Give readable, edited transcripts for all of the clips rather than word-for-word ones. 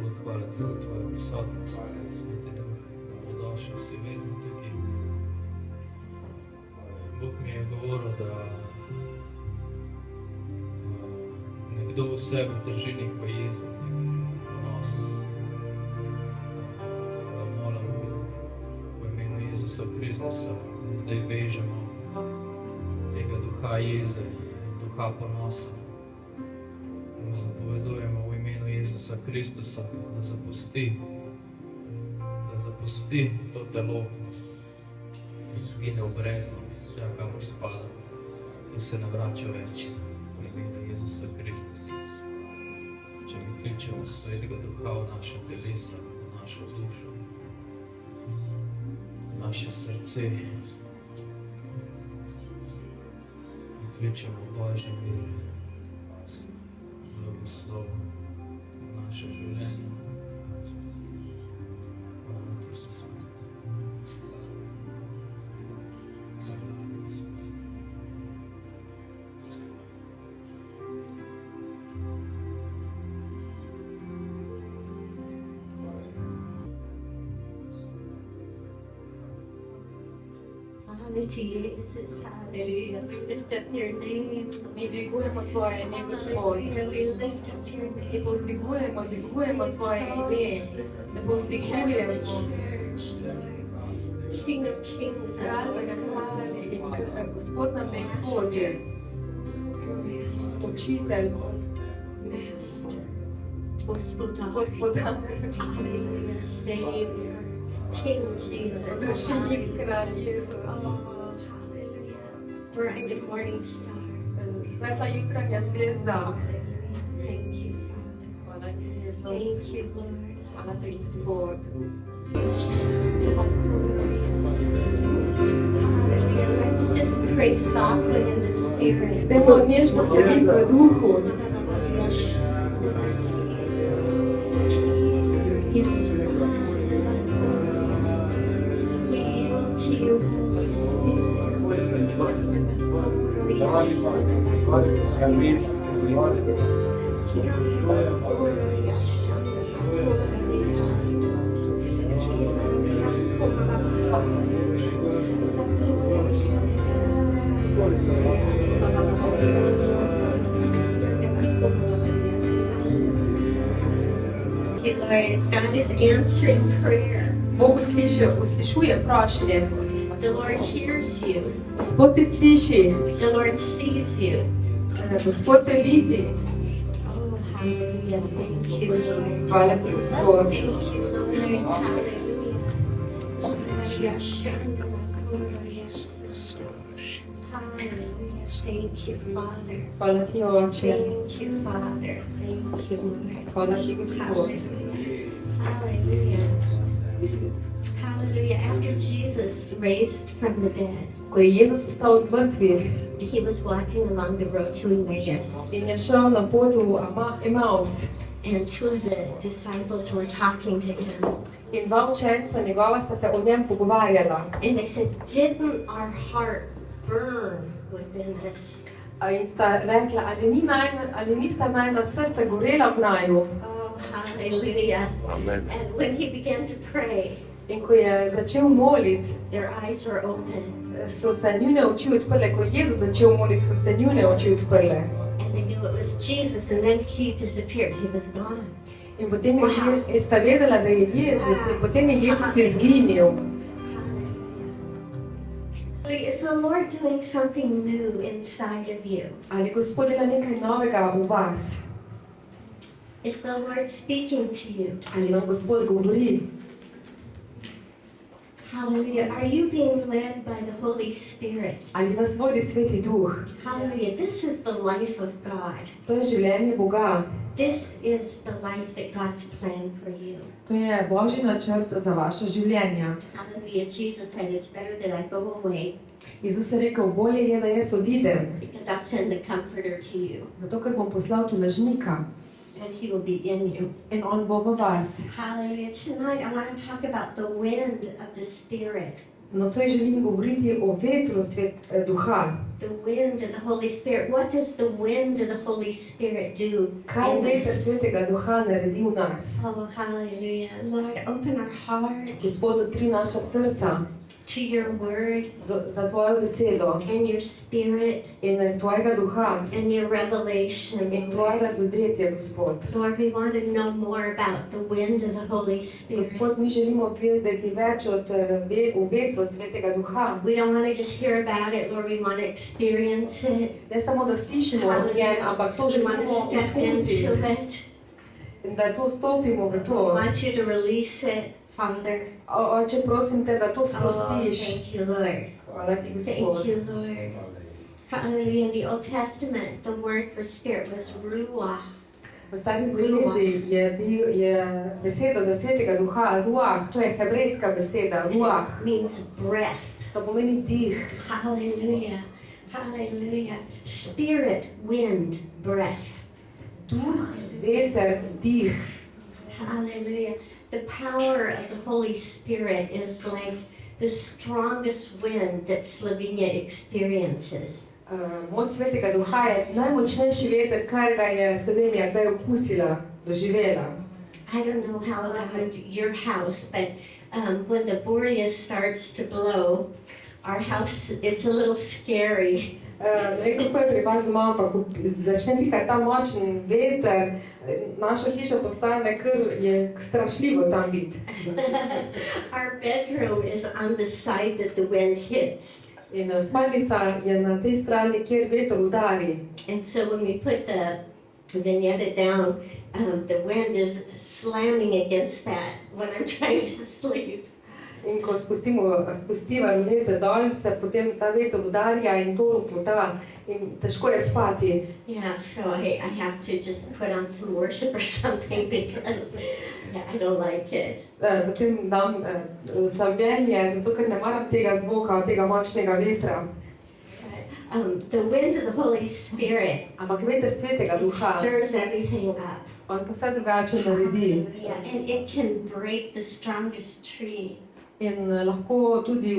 Gospod, hvala ti za tvojo prisotnost, Sveti Duh, dobrodošel si vedno tukaj. Bog mi je govoril, da nekdo v sebi drži neko jezo, nek ponos. Tako da molim v imenu Jezusa Kristusa, zdaj vežemo tega duha jeze, duha ponosa. In zapovedujemo v imenu Jezusa Kristusa, da zapusti to telo in zgine v brezno, tja kamor spada, in se ne vrača več v imenu Jezusa Kristusa. Če mi kličemo Svetega Duha v naše telesa, v našo dušo, v naše srce, mi kličemo Božji mir, blagoslov v naše življenje. Hvala ti, Gospod. Jesus, hallelujah. We lift up your name. Mi dvigujemo tvoje ime, Gospod. We lift up your name. Mi povzdigujemo tvoje ime. Da povzdigujemo. King of kings, Kralj in Gospod nam Gospodje. Učitelj. Gospodar. Hallelujah, Savior. King Jesus. Rešenik, kralj Jezus. Oh, hallelujah. Bright and morning star. Svetla jutranja zvezda. Thank you, Father. Hvala ti, Jezus. Thank you, Lord. Hvala ti, Gospod. Hallelujah. Let's just pray softly in the Spirit. Dajmo nježno slediti v duhu. Yes. We yield to you, Holy God is answering prayer. Bog uslišuje prošnje. The Lord hears you. Gospod te sliši. The Lord sees you. Gospod te vidi. Oh, hallelujah. Thank you, Lord. Hvala ti, Gospod. Thank you, Lord. Hallelujah. Hallelujah. Thank you, Father. Hvala ti, Oče. Thank you, Father. Thank you, Lord. Hvala ti, Gospod. Hallelujah. Hallelujah. After Jesus raised from the dead, Ko je Jezus vstal od mrtvih he was walking along the road to Emmaus, in je šel na potu Emaus, and two of the disciples were talking to him. in dva učenca njegova sta se o njem pogovarjala. And they said, didn't our heart burn within us? In sta rekla, ali nista najna srca gorela v naju. Oh, hallelujah. Amen. And when he began to pray, In ko je začel moliti, their eyes were open, so se njune oči odprle. Ko je Jezus začel moliti, so se njune oči odprle. and they knew it was Jesus, and then he disappeared. He was gone. In potem sta vedela, da je Jezus, in potem je Jezus izginil. Is the Lord doing something new inside of you? Ali Gospod dela nekaj novega v vas? Is the Lord speaking to you? Ali vam Gospod govori? Hallelujah. Are you being led by the Holy Spirit? Ali vas vodi Sveti Duh? Hallelujah. This is the life of God. To je življenje Boga. This is the life that God's planned for you. To je Božji načrt za vaše življenje. Hallelujah. Jesus said, it's better that I go away Jezus je rekel, bolje je, da jaz odidem, because I'll send the Comforter to you, zato ker bom poslal tolažnika and he will be in you. in on bo v vas. Hallelujah. Tonight I want to talk about the wind of the Spirit. Nocoj želim govoriti o vetru duha. The wind of the Holy Spirit. What does the wind of the Holy Spirit do? Kaj in veter us? svetega duha naredi v nas? Oh, hallelujah. Lord, open our heart Gospod, odpri naša srca to your word za tvojo besedo and your spirit in tvojega duha and your revelation. in tvoje razodetje, Gospod. Lord, we want to know more about the wind of the Holy Spirit. Gospod, mi želimo vedeti več o vetru svetega duha. We don't want to just hear about it, Lord. We want to experience it. Ne samo, da slišimo o njem, ampak to We want to želimo step into izkusiti, it. da to stopimo v We to. want you to release it, Father. Oče, prosim te, da to Oh, sprostiš. thank you, Lord. Hvala ti, Thank Gospod. you, Lord. Hallelujah. In the Old Testament, the word for spirit was ruach. V Stari zavezi je beseda za svetega duha ruah, to je hebrejska beseda, ruah. It means breath. To pomeni dih. Hallelujah. Hallelujah. Spirit, wind, breath. Duh, veter, dih. Hallelujah. The power of the Holy Spirit is like the strongest wind that Slovenia experiences. Moč svetega duha je najmočnejši veter, kar ga je Slovenija kdaj okusila, doživela. I don't know how about your house, but when the boreas starts to blow, our house, it's a little scary. Ne vem, kako je pri vas doma, ampak ko začne pihati ta močen veter, naša hiša postane je strašljivo tam biti. Our bedroom is on the side that the wind hits. In spalnica je na tej strani, kjer veter udari. And so when we put the vignette down, the wind is slamming against that when I'm trying to sleep. In ko spustiva vinjete dol, se potem ta veter udarja in to lopota in težko je spati. Yeah, so I have to just put on some worship or something because I don't like it. Potem dam slavljenje, zato ker ne maram tega zvoka, tega močnega vetra. The wind of the Holy Spirit, Ampak veter svetega it duha, stirs everything up. on pa vse drugače naredi. Yeah, and it can break the strongest tree. In lahko tudi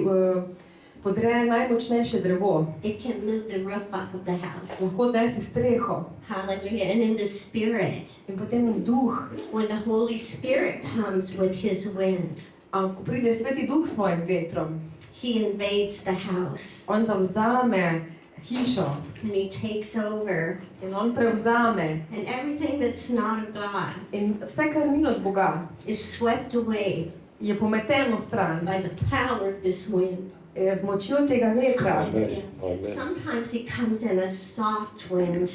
podre najmočnejše drevo. It can move the roof off of the house. Lahko desi streho. Hallelujah. And in the Spirit, In potem duh, when the Holy Spirit comes with His wind, ko pride sveti duh s svojim vetrom, He invades the house on zavzame hišo and He takes over. in on prevzame. And everything that's not of God In vse, kar ni od Boga, is swept away je pometeno stran by the power of this wind. z močjo tega vetra. Hallelujah. Sometimes He comes in a soft wind,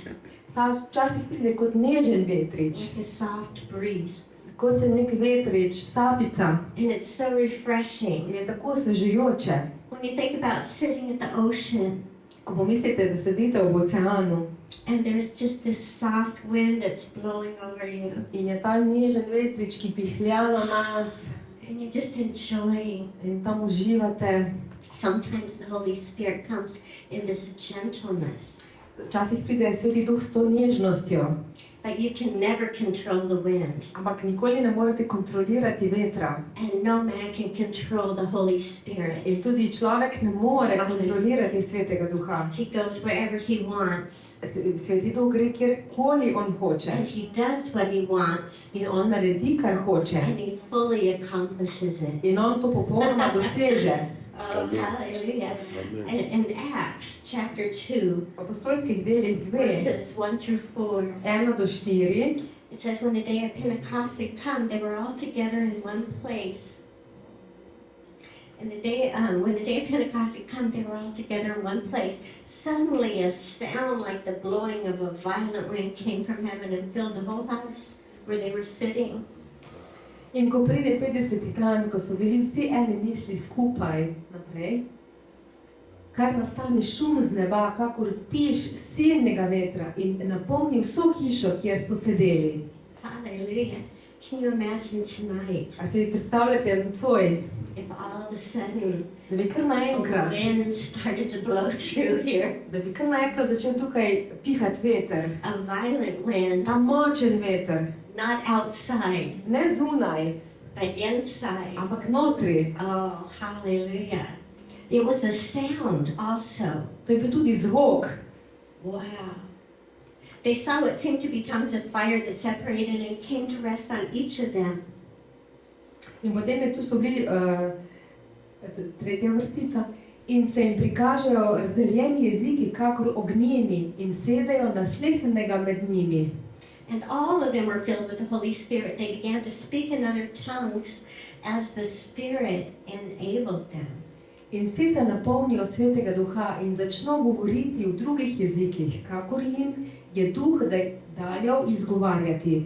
Včasih pride kot nežen vetrič, like a soft breeze. kot nek vetrič, sapica. And it's so refreshing. In je tako osvežujoče. When you think about sitting at the ocean Ko pomislite, da sedite v oceanu and there's just this soft wind that's blowing over you in je ta nežen vetrič, ki pihlja na nas and you're just enjoying. in tam uživate. Sometimes the Holy Spirit comes in this gentleness, Včasih pride sveti duh s to nežnostjo, but you can never control the wind. ampak nikoli ne morete kontrolirati vetra. And no man can control the Holy Spirit. In tudi človek ne more kontrolirati svetega duha. He goes wherever he wants, Sveti duh gre kjerkoli on hoče. and he does what he wants, In on naredi, kar hoče. and he fully accomplishes it. In on to popolnoma doseže. Oh, hallelujah. And in Acts chapter 2, V apostolskih delih 2, verses 1 through 4, 1 do 4, it says, when the day of Pentecost had come, they were all together in one place. And when the day of Pentecost had come, they were all together in one place. Suddenly a sound like the blowing of a violent wind came from heaven and filled the whole house where they were sitting. In ko pride 50. dan, ko so bili vsi eni misli skupaj naprej, kar nastane šum z neba, kakor piš silnega vetra in napolni vso hišo, kjer so sedeli. Hallelujah. Can you imagine tonight A si predstavljate nocoj, if all of a sudden da bi kar a naenkrat, wind started to blow through here? da bi kar naenkrat začel tukaj pihati veter, A violent wind, ta močen veter, not outside, ne zunaj, but inside. ampak notri. Oh, hallelujah. It was a sound also. To je bil tudi zvok. Wow. They saw what seemed to be tongues of fire that separated and came to rest on each of them. In potem je tu so bili tretja vrstica in se jim prikažejo razdeljeni jeziki, kakor ognjeni in sedejo na slehnega med njimi. And all of them were filled with the Holy Spirit. They began to speak in other tongues as the Spirit enabled them. In vsi se napolnijo Svetega Duha in začno govoriti v drugih jezikih, kakor jim je Duh dajal izgovarjati.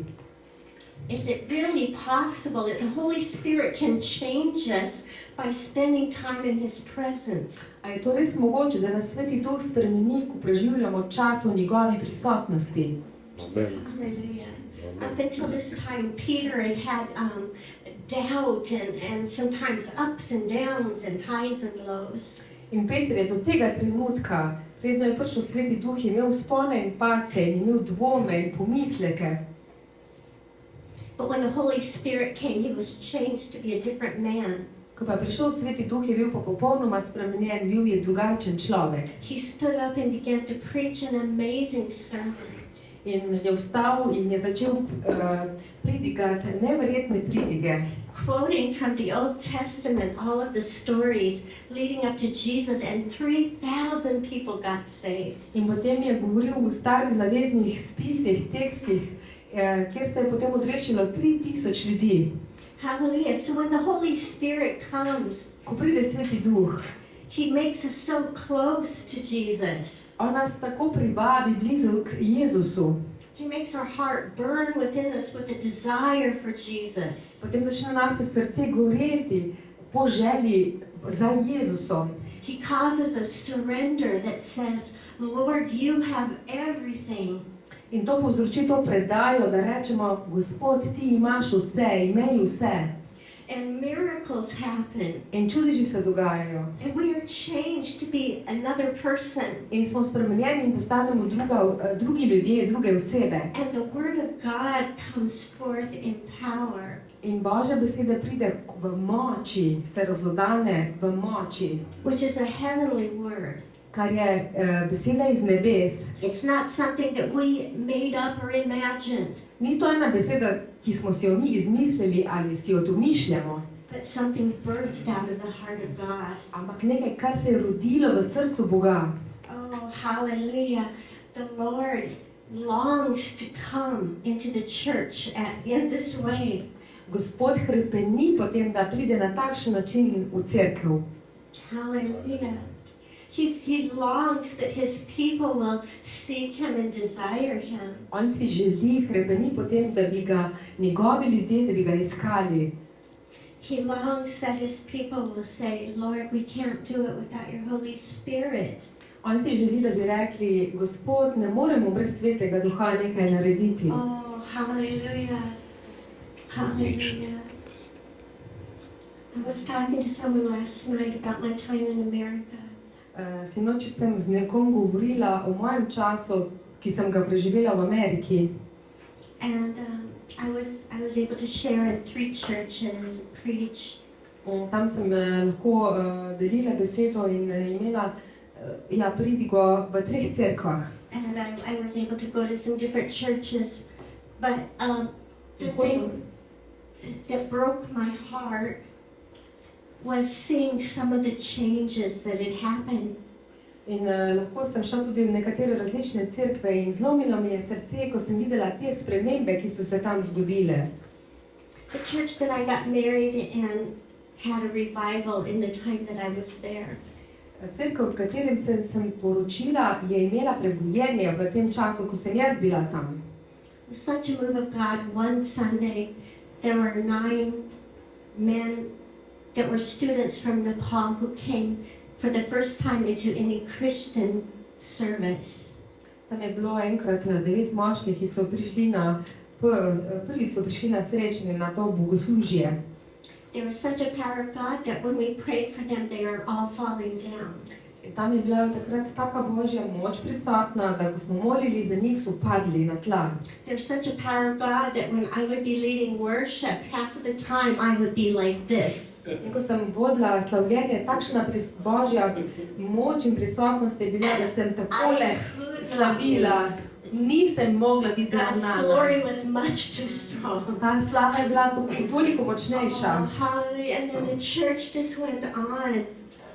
Is it really possible that the Holy Spirit can change us by spending time in His presence? A je to res mogoče, da nas Sveti Duh spremeni, ko preživljamo čas v njegovi prisotnosti? Amen. Hallelujah. Up until this time, Peter had doubt and sometimes ups and downs and highs and lows. In Peter je do tega trenutka, predno je prišel Sveti Duh, imel vzpone in padce in imel dvome in pomisleke. But when the Holy Spirit came, he was changed to be a different man. Ko pa je prišel Sveti Duh, je bil pa popolnoma spremenjen, bil je drugačen človek. He stood up and began to preach an amazing sermon. In je vstal in je začel pridigati neverjetne pridige. Quoting from the Old Testament all of the stories leading up to Jesus, and 3,000 people got saved. In potem je govoril v starih zaveznih spisih, tekstih, kjer se je potem odrešilo 3,000 ljudi. Hallelujah. So when the Holy Spirit comes, Ko pride Sveti Duh, He makes us so close to Jesus. on nas tako privabi blizu k Jezusu. He makes our heart burn within us with a desire for Jesus. Potem začne naše srce goreti po želji za Jezusom. He causes a surrender that says, Lord, you have everything. In to povzroči to predajo, da rečemo, Gospod, ti imaš vse, imej vse. And miracles happen. In čudeži se dogajajo. And we are changed to be another person. In smo spremenjeni in postanemo drugi ljudje, druge osebe. And the Word of God comes forth in power. In Božja beseda pride v moči, se razlodane v moči, Which is a heavenly word. kar je beseda iz nebes. It's not something that we made up or imagined, Ni to ena beseda, ki smo si jo mi izmislili ali si jo domišljamo, but something birthed out of the heart of God. ampak nekaj, kar se je rodilo v srcu Boga. Oh, hallelujah. The Lord longs to come into the church in this way. Gospod hrepeni potem, da pride na takšen način v cerkev. Hallelujah. He longs that His people will seek Him and desire Him. On si želi, hrepeni potem, da bi ga njegovi ljudje, da bi ga iskali. He longs that His people will say, Lord, we can't do it without your Holy Spirit. On si želi, da bi rekli, Gospod, ne moremo brez Svetega Duha nekaj narediti. Oh, hallelujah. Hallelujah. I was talking to someone last night about my time in America. Sinoči sem z nekom govorila o mojem času, ki sem ga preživela v Ameriki. And I was able to share in 3 churches, preach. Tam sem lahko delila besedo in imela pridigo v 3 cerkvah. And I was able to go to some different churches. But the thing that broke my heart was seeing some of the changes that had happened. In lahko sem šla tudi v nekatere različne cerkve in zlomilo mi je srce, ko sem videla te spremembe, ki so se tam zgodile. The church that I got married in had a revival in the time that I was there. Cerkev, v katerem sem poročila, je imela prebujenje v tem času, ko sem jaz bila tam. It was such a move of God. One Sunday, there were 9 men that were students from Nepal who came for the first time into any Christian service. Tam je bilo enkrat 9 moških, ki so prišli prvi so prišli na srečanje na to bogoslužje. There was such a power of God that when we prayed for them, they were all falling down. Tam je bila takrat taka Božja moč prisotna, da ko smo molili za njih, so padli na tla. There's such a power of God that when I would be leading worship, half of the time I would be like this. In ko sem vodila slavljenje, takšna Božja moč in prisotnost je bila, da sem takole slavila. Nisem mogla biti God's ravnana. glory was much too strong. Ta slava je bila toliko močnejša. Hallelujah. And then the church just went on.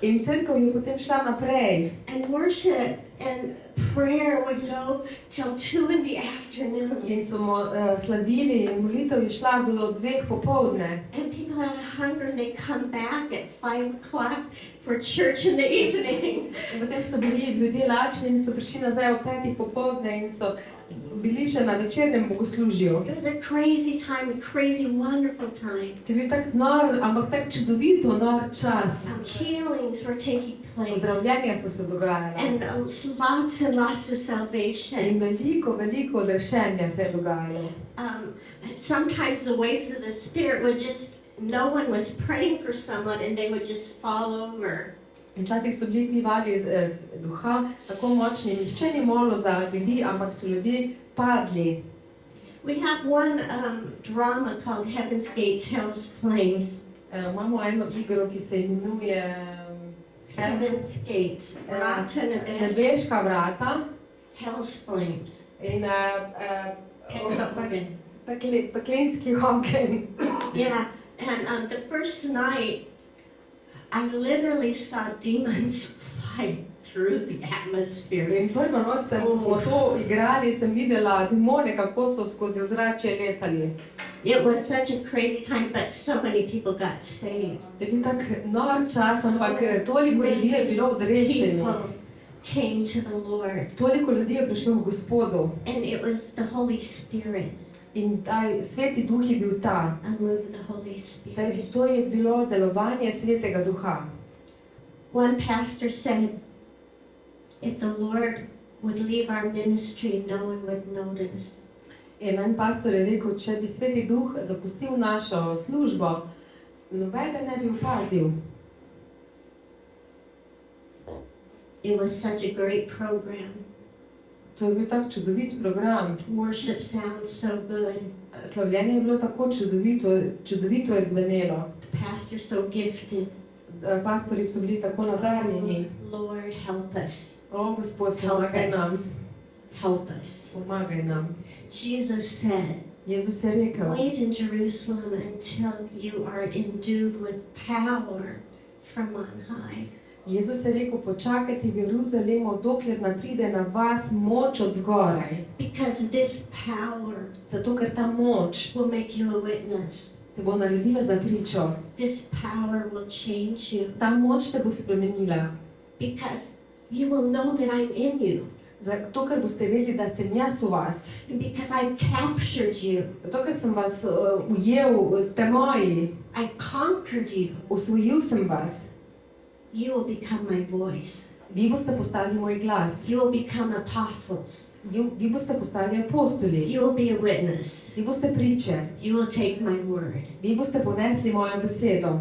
In cerkev je potem šla naprej. And worship and prayer would go till 2 in the afternoon. In smo slavili in molitev je šla do 2 popoldne. And people had a hunger and they come back at 5 o'clock for church in the evening. In potem so bili ljudje lačni in so prišli nazaj ob 5 popoldne in so bili še na večernem bogoslužju. It was a crazy time, a crazy, wonderful time. To je bil tak nor, ampak tak čudovito nor čas. Healings were taking place. Zdravljenja so se dogajala. And lots of salvation. In veliko odrešenja se je dogajalo. Sometimes the waves of the Spirit would just, no one was praying for someone and they would just fall over. Včasih so bili ti vali duha tako močni, nihče ni molil za ljudi, ampak so ljudje padli. We have one drama called Heaven's Gates, Hell's Flames. Imamo eno igro, ki se imenuje Heaven's Gates, vrata nebes, nebeška vrata Hell's Flames. in peklenski ogenj. Yeah, and the first night, I literally saw demons fly through the atmosphere. In prvo noč smo to igrali, sem videla demone, kako so skozi ozračje letali. It was such a crazy time, but so many people got saved. To je bil tak nor čas, ampak toliko ljudi je bilo odrešenih. People came to the Lord. Toliko ljudi je prišlo v Gospodu. And it was the Holy Spirit. In ta Sveti Duh je bil ta. A move of the Holy Spirit. To je bilo delovanje Svetega Duha. One pastor said, if the Lord would leave our ministry, no one would notice. In en pastor je rekel, če bi Sveti Duh zapustil našo službo, nobeden ne bi opazil. It was such a great program. To je bil tak čudovit program. Worship sounds so good. Slavljenje je bilo tako čudovito je zvenelo. The pastor so gifted. Pastori so bili tako nadarjeni. Lord, help us. O, Gospod, pomagaj nam. Help us. Pomagaj nam. Jesus said, Jezus je rekel, wait in Jerusalem until you are endued with power from on high. Jezus je rekel, počakajte v Jeruzalemu, dokler nam pride na vas moč od zgoraj. Because this power Zato, ker ta moč will make you a witness. te bo naredila za pričo. This power will change you. Ta moč te bo spremenila. Because you will know that I'm in you. Zato, ker boste vedeli, da sem jaz v vas. And because I've captured you. Zato, ker sem vas ujel, ste moji. I've conquered you. Osvojil sem vas. You will become my voice. Vi boste postali moj glas. You will become apostles. Vi boste postali apostoli. You will be a witness. Vi boste priče. You will take my word. Vi boste ponesli mojo besedo.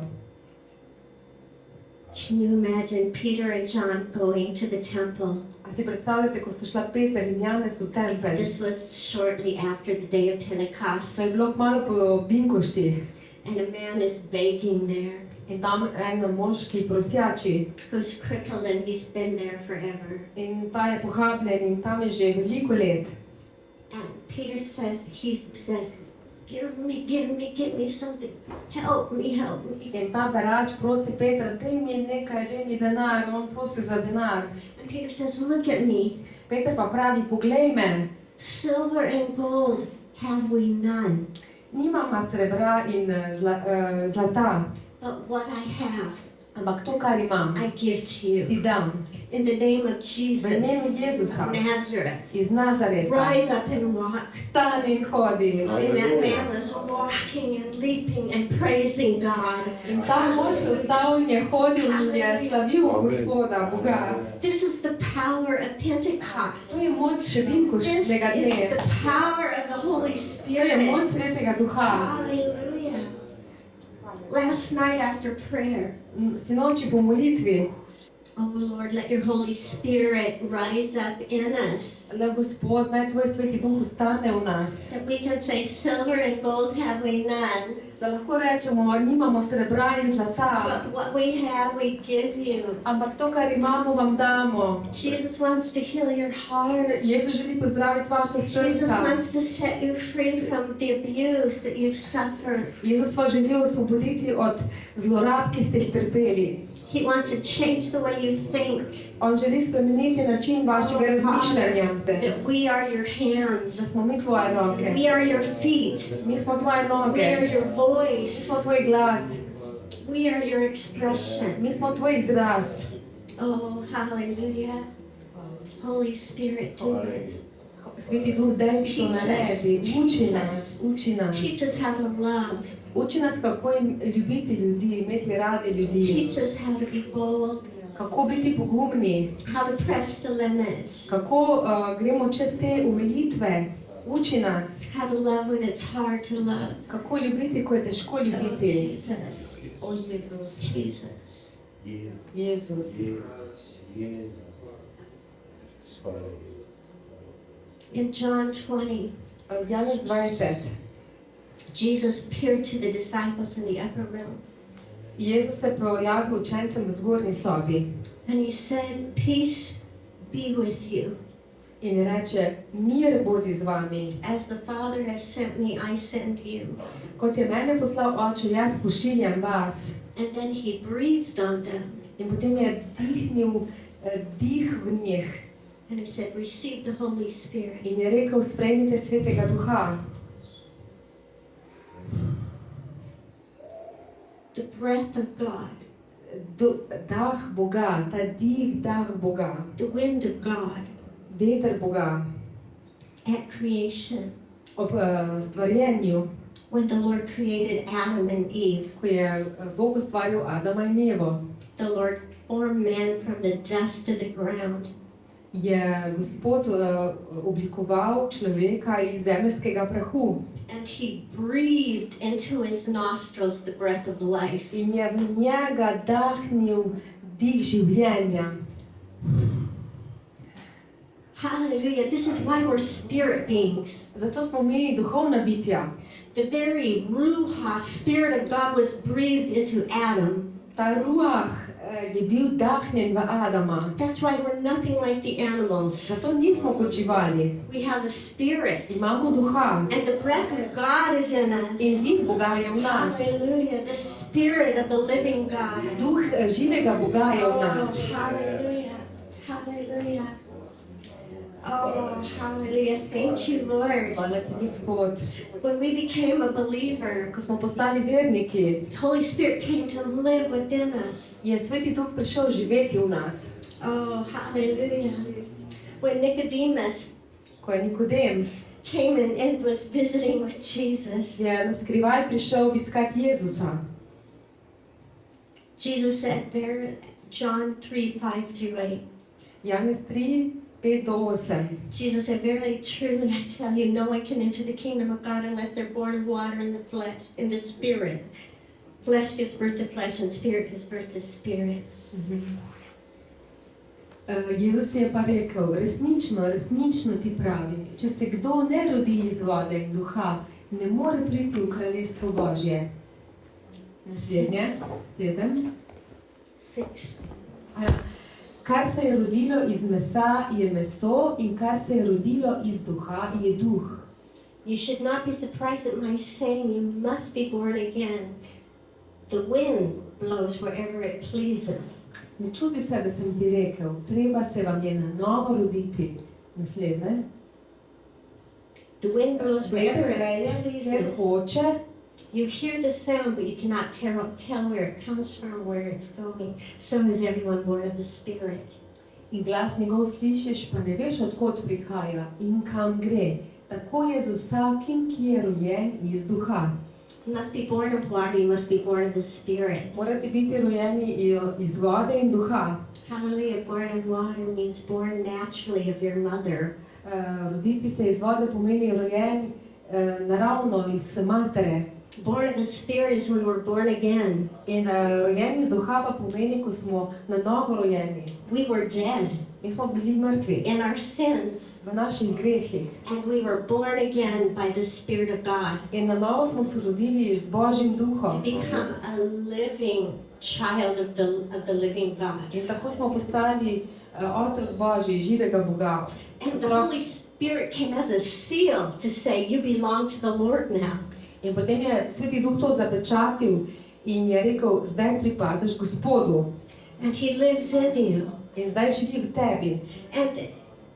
Can you imagine Peter and John going to the temple? A si predstavljate, ko sta šla Peter in Janez v tempelj? This was shortly after the day of Pentecost. To je bilo malo po binkoštih. And a man is begging there. In tam en moški prosjači. Who's crippled and he's been there forever. In ta je pohabljen in tam je že veliko let. And Peter says, give me something. Help me. In ta berač prosi Petra, daj mi nekaj, daj mi denar. On prosi za denar. And Peter says, look at me. Peter pa pravi, poglej me. Silver and gold have we none. Nimamo srebra in zlata. But what I have, ampak to, kar imam, I give to you. Ti dam. In the name of Jesus, v imenu Jezusa, of Nazareth, iz Nazareta, rise up and walk. Stani in hodi. And that man was walking and leaping and praising God. In ta mož je vstal in je hodil in je slavil Gospoda, Boga. This is the power of Pentecost. To je moč This Vinkoštnega is dne. the power of the Holy To je Spirit. moč Svetega Duha. Hallelujah. Last night after prayer, Sinoči po molitvi Oh Lord, let your Holy Spirit rise up in us. Le Gospod, naj Tvoj Sveti Duh ostane v nas. That we can say, silver and gold have we none. Da lahko rečemo, nimamo srebra in zlata, But what we have, we give you. ampak to, kar imamo, vam damo. Jesus wants to heal your heart. Jezus želi pozdraviti vaše Jesus srca. wants to set you free from the abuse that you've suffered. Jezus vas želi osvoboditi od zlorab, ki ste jih trpeli. He wants to change the way you think. On želi spremeniti način vašega razmišljanja. That we are your hands. Da smo mi tvoje roke. We are your feet. Mi smo tvoje We are noge. your Mi voice. smo tvoj glas. We are your expression. Mi smo tvoj izraz. Oh, hallelujah. Holy Spirit, do it. Sveti Duh, daj ti to naredi. Uči nas, uči nas. Teach us how to love. Uči nas, kako ljubiti ljudi, imeti radi ljudi. Teach us how to be bold. Kako biti pogumni. How to press the limits. Kako gremo čez te omejitve. Uči nas. How to love when it's hard to love. Kako ljubiti, ko je težko Oh, ljubiti. Jesus. O Jezus. Jesus. Jezus. In John 20, Janez 20. Jesus appeared to the disciples in the upper room. Jezus se pojavil učencem v zgornji sobi And he said, peace be with you. in reče, mir bodi z vami. As the Father has sent me, I send you. Kot je mene poslal Oče, jaz pošiljam vas. And then he breathed on them. In potem je dihnil dih v njih And he said, receive the Holy Spirit. in je rekel, sprejmite Svetega Duha. The breath of God. Dah Boga, ta dih, dah Boga, The wind of God. veter Boga. At creation. Ob stvarjenju, When the Lord created Adam and Eve. ko je Bog ustvaril Adama in Evo, The Lord formed man from the dust of the ground. je Gospod oblikoval človeka iz zemeljskega prahu And he breathed into his nostrils the breath of life. in je v njega dahnil dih življenja. Hallelujah. This is why we're spirit beings. Zato smo mi duhovna bitja. The very Ruha, Spirit of God, was breathed into Adam. Ta ruah je bil dahnjen v Adama. That's why we're nothing like the animals. Zato nismo kot živali. We have a spirit. Imamo duha And the breath of God is in us. in dih Boga je v nas. Hallelujah. The Spirit of the living God. Duh živega Boga je v Oh, nas. hallelujah. Hallelujah. Oh, hallelujah. Thank you, Lord. Hvala ti, Gospod. When we became a believer, Ko smo postali verniki, the Holy Spirit came to live within us. je Sveti Duh prišel živeti v nas. Oh, hallelujah. When Nicodemus Ko je Nikodem came and was visiting with Jesus, je na skrivaj prišel obiskat Jezusa. Jesus said, John 3:5-8. Janez 3, 5-8. Jesus said, verily, truly, I tell you, no one can enter the kingdom of God unless they're born of water and the flesh, in the spirit. Flesh gives birth to flesh and spirit gives birth to spirit. Jezus je pa rekel, resnično, resnično ti pravim, če se kdo ne rodi iz vode in duha, ne more priti v kraljestvo Božje. Naslednje, 7. 6. Kar se je rodilo iz mesa, je meso, in kar se je rodilo iz duha, je duh. You should not be surprised at my saying you must be born again. The wind blows wherever it pleases. Ne čudi se, da sem ti rekel, treba se vam je na novo roditi. Naslednje. The wind blows wherever Veter veje, it kjer pleases. hoče. You hear the sound, but you cannot tell where it comes from, where it's going. So is everyone born of the Spirit. In glas njegov slišiš, pa ne veš, odkot prihaja in kam gre. Tako je z vsakim, ki je rojen iz duha. You must be born of water, you must be born of the Spirit. Morate biti rojeni iz vode in duha. Hallelujah, born of water means born naturally of your mother. Roditi se iz vode pomeni rojen naravno iz matere. Born of the Spirit is when we're born again. In rojeni iz duha pa pomeni, ko smo na novo rojeni. We were dead Mi smo bili mrtvi in our sins, v naših grehih. and we were born again by the Spirit of God In na novo smo se rodili z Božjim to duhom. become a living child of the living God. In tako smo postali otrok Božji, živega Boga. And the Holy Spirit came as a seal to say, you belong to the Lord now. In potem je Sveti Duh to zapečatil in je rekel, zdaj pripadaš Gospodu. And He lives in you. In zdaj živi v tebi. And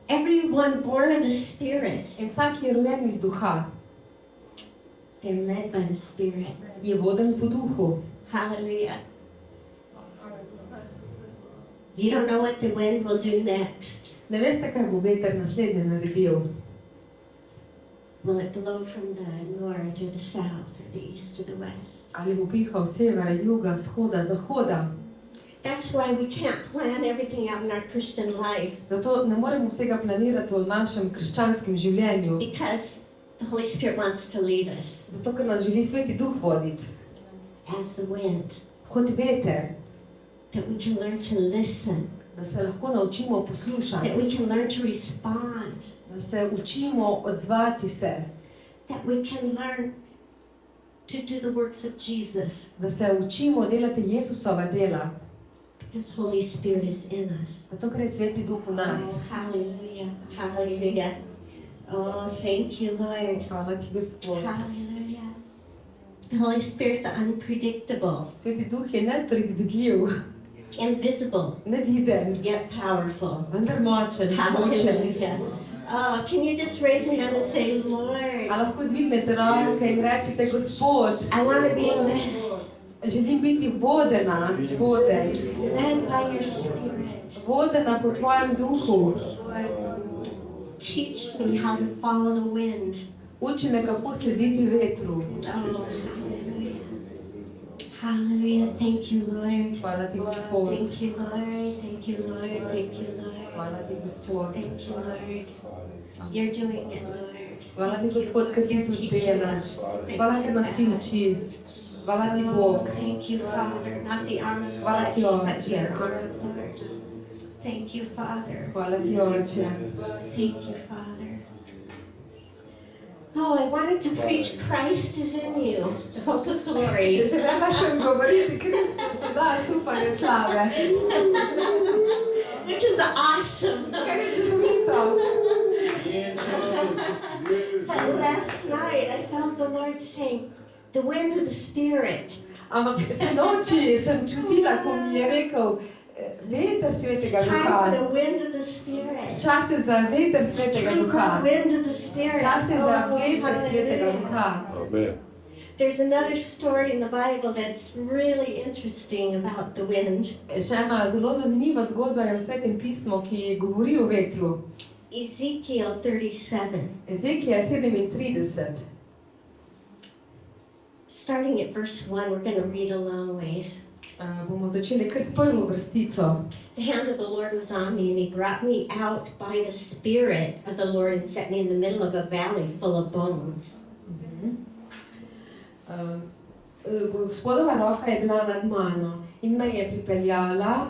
everyone born of the Spirit, In vsak, ki je rojen iz duha, they're led by the Spirit. je voden po duhu. Hallelujah. You don't know what the wind will do next. Ne veste, kaj bo veter naslednje naredil. Will it blow from the north or the south or the east or the west? Ali bo pihal severa, juga, vzhoda, zahoda. That's why we can't plan everything out in our Christian life, Zato ne moremo vsega planirati v našem krščanskem življenju. because the Holy Spirit wants to lead us Zato, ker nas želi Sveti Duh voditi. as the wind, Kot veter, that we can learn to listen, da se lahko naučimo that poslušati. we can learn to respond, Da se učimo odzvati se. that we can learn to do the works of Jesus, Da se učimo delati Jesusova dela. because Holy Spirit is in us. Zato, ker je Sveti Duh v nas. Oh, hallelujah, hallelujah. Oh, thank you, Lord. Hvala ti, Gospod. Hallelujah. The Holy Spirit's unpredictable, Sveti Duh je nepredvidljiv, invisible, neviden, yet powerful. vendar močen, močen. Hallelujah. Oh, can you just raise your hand and say, Lord, A lahko dvignete roke in rečete, Gospod, I want to be led želim biti vodena, voden, by your Spirit. vodena po tvojem duhu. Teach me how to follow the wind. Uči me, kako slediti vetru. Oh, hallelujah. Hallelujah. Thank you, Lord. Hvala ti, Gospod. Thank you, Lord. Thank you, Lord. Thank you, Lord. Hvala ti, Gospod. Thank you, Lord. You're doing it, Lord. Hvala ti, Gospod, ker ti tudi delaš. Hvala, ker nas ti učiš. Hvala ti, Bog. Thank you, Father. Not the arm of Hvala flesh, ti, but Oče. your arm, Lord. Thank you, Father. Hvala ti, Oče. Thank you, Father. Oh, I wanted to preach Christ is in you, the hope of glory. Želela sem govoriti, Kristus da upanje slave. Which is awesome. Kar je čudovito. But last night I felt the Lord saying, the wind of the Spirit. Ampak sinoči sem čutila, ko mi je rekel, veter Svetega It's time for Duha. the wind of the Spirit. Čas je za veter It's Svetega time for Duha. the wind of the Spirit. Čas je za Oh, veter Svetega hallelujah. Duha. Amen. There's another story in the Bible that's really interesting about the wind. Še ena zelo zanimiva zgodba je v Svetem pismu, ki govori o vetru. Ezekiel 37, Ezekija 37. starting at verse 1, we're going to read a long ways. Bomo začeli kar s prvo vrstico. The hand of the Lord was on me, and he brought me out by the Spirit of the Lord and set me in the middle of a valley full of bones. Gospodova roka je bila nad mano in me je pripeljala,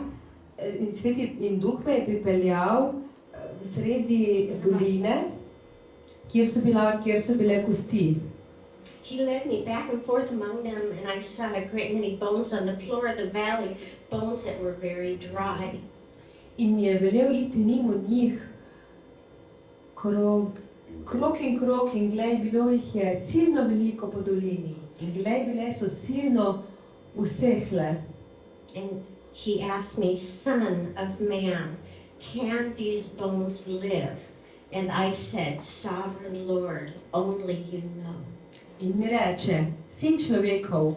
in Duh me je pripeljal v sredi doline, kjer so bile kosti. He led me back and forth among them, and I saw a great many bones on the floor of the valley, bones that were very dry. In mi je velel iti mimo njih, krog in glej, bilo jih je silno veliko po dolini. In glej, bile so silno usehle. And he asked me, Son of man, can these bones live? And I said, Sovereign Lord, only you know. In mi reče, sin človekov,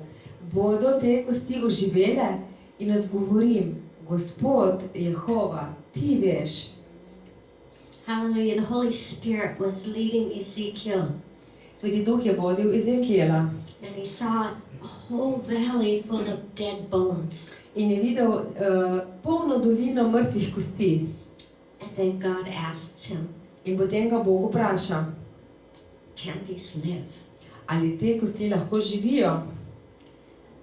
bodo te kosti oživele? In odgovorim, Gospod Jehova, ti veš. Hallelujah. The Holy Spirit was leading Ezekiel, Sveti Duh je vodil Ezekijela and he saw a whole valley full of dead bones. in je videl polno dolino mrtvih kosti. And then God asked him, In potem ga Bog vpraša, can these live? Ali te kosti lahko živijo?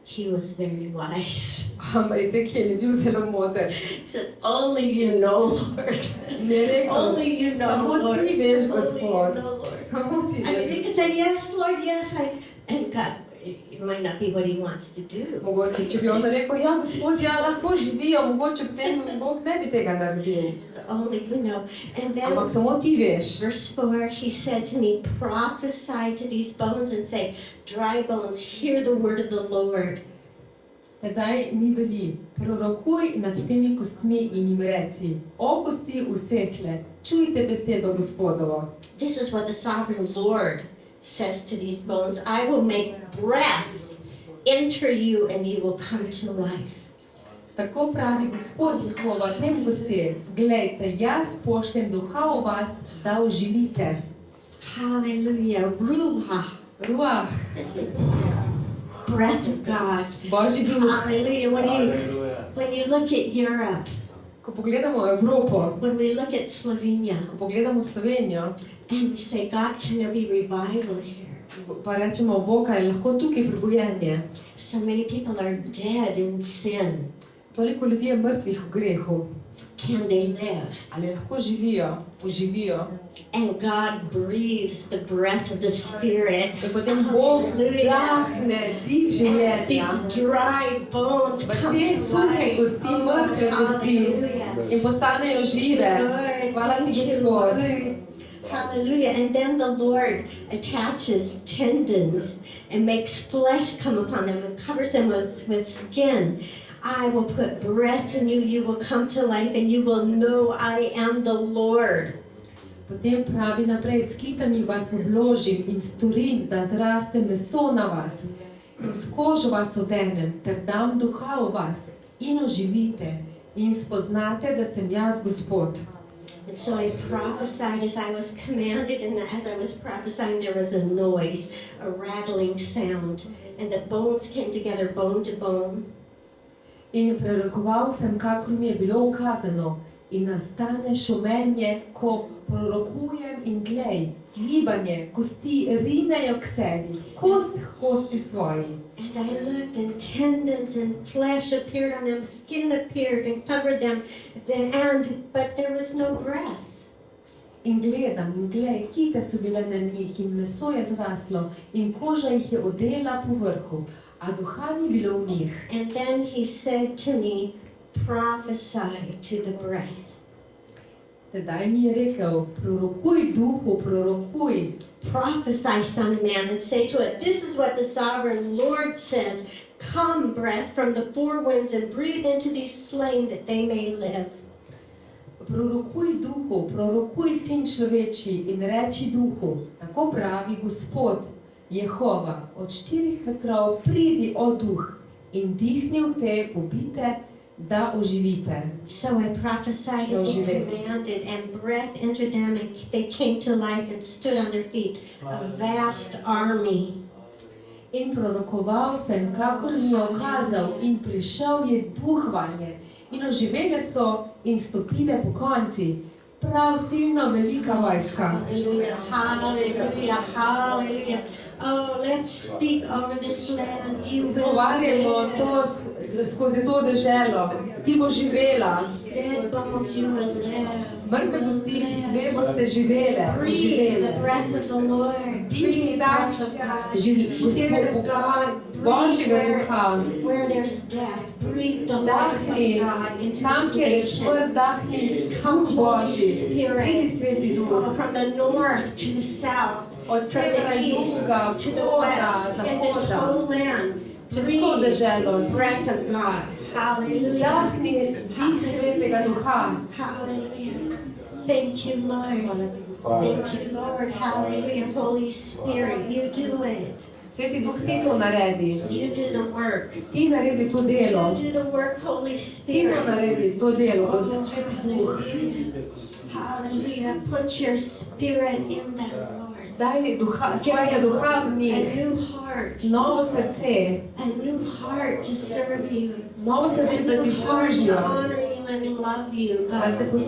He was very wise. Ampak Ezekiel je bil zelo moder. He said, only you know, Lord. Je rekel, Only you know, samo Lord. ti veš, Only Gospod. you know, Lord. Samo ti I mean, he veš. could say, yes, Lord, yes. And God, it might not be what he wants to do. Mogoče, če bi on rekel, ja, Gospod, ja, lahko živijo, mogoče potem Bog ne bi tega naredil. Only you know. And then, Ampak samo ti veš. verse 4, he said to me, prophesy to these bones and say, dry bones, hear the word of the Lord. Tedaj mi veli, prorokuj nad temi kostmi in jim reci, o kosti usehle, čujte besedo Gospodovo. This is what the sovereign Lord says to these bones. I will make breath enter you and you will come to life. Tako pravi Gospod Jehova tem kostem, glejte, jaz pošljem duha v vas, da oživite. Hallelujah. Ruach. Breath of God. Božji duh. Hallelujah. When you look at Europe, Ko pogledamo Evropo, when we look at Slovenia, ko pogledamo Slovenijo, and we say, God, can there be revival here? pa rečemo, Boga, je lahko tukaj prebujenje. So many people are dead in sin. Toliko ljudi je mrtvih v grehu. Can they live? Ali lahko živijo, oživijo? And God breathes the breath of the Spirit. In potem Bog dahne dih življenja. These dry bones V come te to suhe life. kosti, mrtve kosti Hallelujah. in postanejo žive. Hvala ti, Gospod. Hallelujah. And then the Lord attaches tendons and makes flesh come upon them and covers them with skin. I will put breath in you, you will come to life, and you will know I am the Lord. Potem pravi naprej, s kitami vas obložim in storim, da zraste meso na vas in s kožo vas odenem, ter dam duha v vas in oživite in spoznate, da sem jaz Gospod. And so I prophesied as I was commanded, and as I was prophesying there was a noise, a rattling sound, and the bones came together bone to bone. In prorokoval sem, kakor mi je bilo ukazano, in nastane šumenje, ko prorokujem in glej, gibanje, kosti rinejo k sebi, kost k kosti svoji. And I looked, and tendons and flesh appeared on them, skin appeared and covered them, but there was no breath. In gledam, in glej, kite so bile na njih in meso je zraslo in koža jih je odela po vrhu, a duha ni bilo v njih. And then he said to me, prophesy to the breath. Tedaj mi je rekel, prorokuj duhu, prorokuj. Prophesy, son of man, and say to it, this is what the sovereign Lord says. Come, breath from the four winds, and breathe into these slain that they may live. Prorokuj duhu, prorokuj sin človeči in reči duhu, tako pravi Gospod, Jehova, od 4 vetrov pridi, o duh, in dihni v te pobite, da oživite. So I prophesied as he commanded, and breath entered them, and they came to life and stood on their feet, a vast army. In prorokoval sem, kakor mi je ukazal, in prišel je duh vanje, in oživele so in stopile po konci, prav silno velika vojska. Hallelujah, hallelujah, hallelujah. Oh, let's speak over this land. You will Izgovarjamo to skozi to deželo. Ti bo živela. dead bones, you will live. Mrtve kosti, dve boste živele. Breathe the breath of the Lord. Breathe the breath of God. Spirit of God. Božjega duha. Where there's death, breathe the life Dahni, of God into tam, this kjer je nation. smrt, dahni, duh Božji. Pridi, sveti duh. From the north to the south, Od from severa, the east juga, to the vzhoda, west, in this zahoda. whole land, Čez to deželo. breathe the breath of God. Hallelujah. Dahni dih svetega duha. Hallelujah. Thank you, Lord. Thank you, Lord. Hallelujah. Holy Spirit, you do it. Sveti duh ti to naredi. You do the work. Ti naredi to delo. You do the work, Holy Ti to Spirit. naredi, to delo, kot sveti duh. Hallelujah. Put your spirit in them, Lord. Daj duha, svojega duha v A njih. new heart. Novo srce. A new heart to serve you. Novo A srce, da ti new heart to služijo. honor you and love you, Da te, God.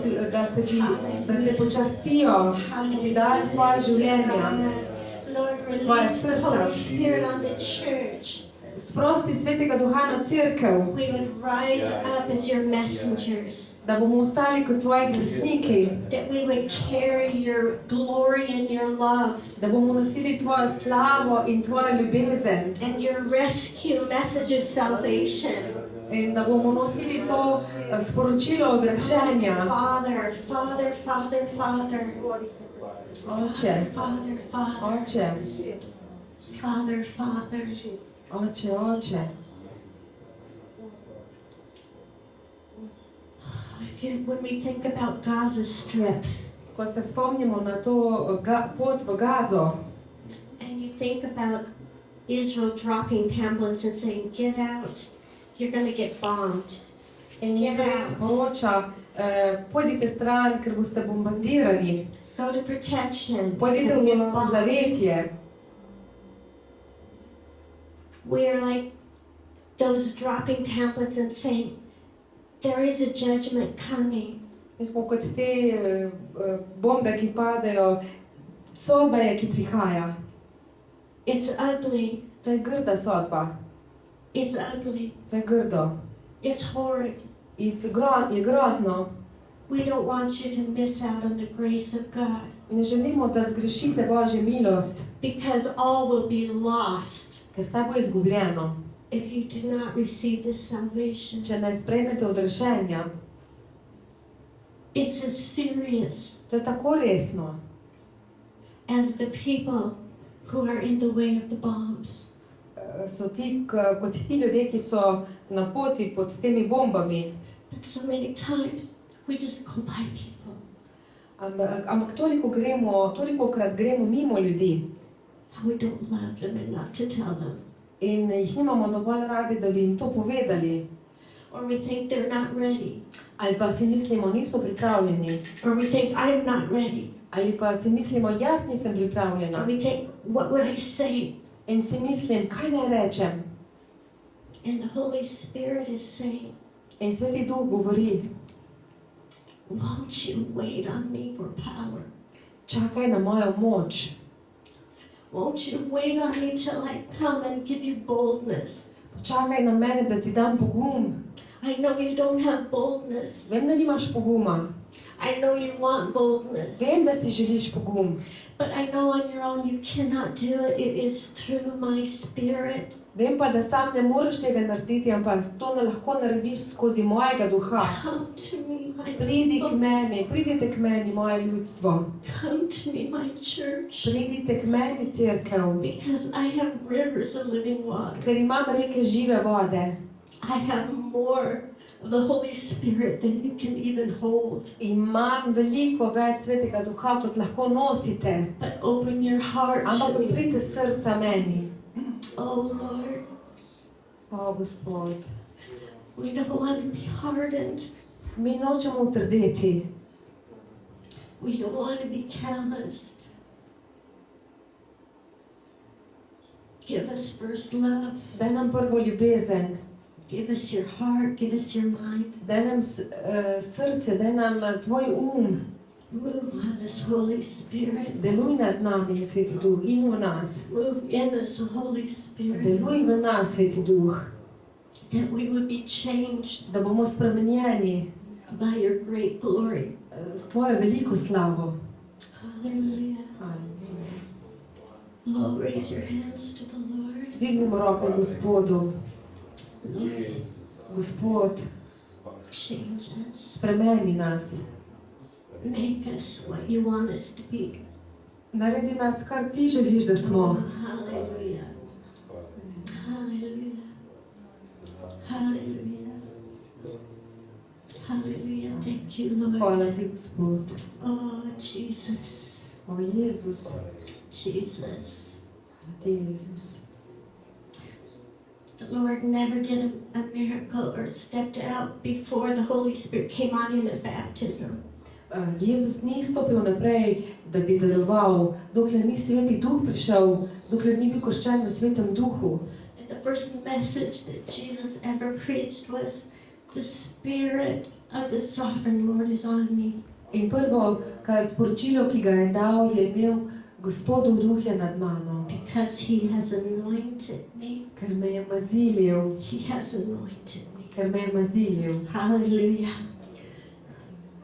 da te počastijo. Da ti dajo svoje življenje. Lord, svoje release the Holy srca. Spirit on the church. Sprosti Svetega Duha na cerkev, We would rise up as your messengers. da bomo ostali kot tvoji glasniki, That we would carry your glory and your love da bomo nosili tvojo slavo in tvojo ljubezen and your rescue message of salvation. in da bomo nosili to sporočilo odrešenja. Father, Father, Father, Father. Oče, Father, Father, Oče, Father, Father. Oče, Oče. When we think about Gaza Strip, Ko se spomnimo na to pot v Gazo and you think about Israel dropping pamphlets and saying, get out, you're going to get bombed. in Izrael sporoča, pojdite stran, ker boste bombardirani, Go to protection. pojdite and v get bombed. zavetje. We're like those dropping pamphlets and saying, there is a judgment coming. Mi smo kot te bombe, ki padajo, sodba je, ki prihaja. It's ugly. To je grda sodba, It's ugly. to je grdo. It's horrid. Je grozno. We don't want you to miss out on the grace of God, Ne želimo, da zgrešite Božjo milost, because all will be lost ker vse bo izgubljeno, if you do not receive this salvation. če ne sprejmete odrešenja. It's as serious To je tako resno, as the people who are in the way of the bombs. so kot ti ljudje, ki so na poti pod temi bombami. But so many times we just go by people. Ampak tolikokrat gremo mimo ljudi And we don't love them enough to tell them. in jih nimamo dovolj radi, da bi jim to povedali. Or we think they're not ready. Ali pa si mislimo, niso pripravljeni. Or we think I'm not ready. Ali pa si mislimo, jaz nisem Or pripravljena. we think, what would I say? In si mislim, kaj naj rečem. And the Holy Spirit is saying, In Sveti Duh govori, won't you wait on me for power? čakaj na mojo moč. Won't you wait on me till I come and give you boldness? Počakaj na mene, da ti dam pogum. I know you don't have boldness. Vem, da nimaš poguma. I know you want boldness. Vem, da si želiš pogum. But I know on your own you cannot do it. It is through my Spirit. Vem pa, da sam ne moreš tega narediti, ampak to ne lahko narediš skozi mojega duha. Come to me, my Pridi k people. meni, pridite k meni, moje ljudstvo. Come to me, my church. Pridite k meni, cerkev, Because I have rivers of living water. ker imam reke žive vode. I have more of the Holy Spirit than you can even hold. Imam veliko več Svetega Duha, kot lahko nosite. But open your heart Ampak to me. odprite srca meni. Oh Lord, O, Gospod, we don't want to be hardened. mi nočemo utrdeti. We don't want to be calloused. Give us first love. Daj nam prvo ljubezen, Give us your heart. Give us your mind. daj nam srce, daj nam tvoj Move on us, Holy Spirit. Deluj nad nami, Sveti Duh, in v nas. Move in us, Holy Spirit. Deluj v nas, Sveti Duh, That we would be changed da bomo spremenjeni by your great glory. s tvojo veliko slavo. Hallelujah. Oh, raise your hands to the Lord. Dvignimo roke Gospodu. Lord, Gospod, change us. spremeni nas. Make us what you want us to be. Naredi nas, kar ti želiš, da smo. Hallelujah. Hallelujah. Hallelujah. Hallelujah. Thank you, Lord. Hvala ti, Gospod. Oh, Jesus. O, Jezus. Jesus. Hvala ti, Jezus. The Lord never did a miracle or stepped out before the Holy Spirit came on him at baptism. Jezus ni stopil naprej, da bi deloval, dokler ni Sveti Duh prišel, dokler ni bil krščen v Svetem Duhu. And the first message that Jesus ever preached was, the Spirit of the Sovereign Lord is on me. In prvo, kar sporočilo, ki ga je dal, je imel, Gospodov duh je nad mano, because He has anointed me. ker me je mazilil, He has anointed me. ker me je mazilil. Hallelujah.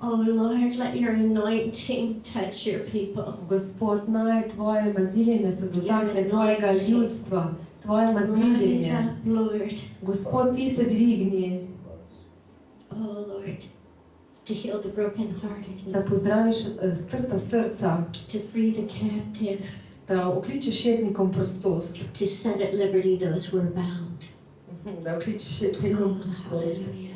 Oh Lord, let your anointing touch your people. Gospod, naj tvoje maziljenje se dotakne tvojega ljudstva, tvoje Rise maziljenje. up, Lord. Gospod, ti se dvigni, Oh Lord, to heal the brokenhearted, da pozdraviš strta srca, to free the captive, da okličeš jednikom prostost, to set at liberty those who are bound. da okličeš jednikom Oh, prostost. hallelujah.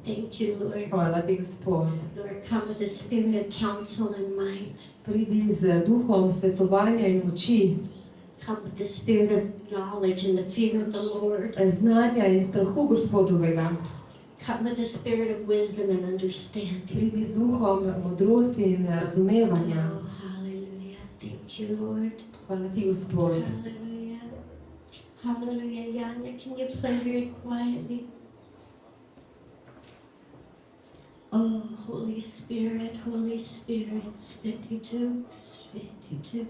Thank you, Lord. Hvala ti, Gospod. Lord, come with the spirit of counsel and might. Pridi z duhom svetovanja in moči, Come with the spirit of knowledge and the fear of the Lord. znanja in strahu Gospodovega. Come with the spirit of wisdom and understanding. Pridi z duhom modrosti in razumevanja. Oh, hallelujah. Thank you, Lord. Hvala ti, Gospod. Hallelujah. Hallelujah. Yanya, can you play very quietly? Oh, Holy Spirit, Spiritu, Spiritu.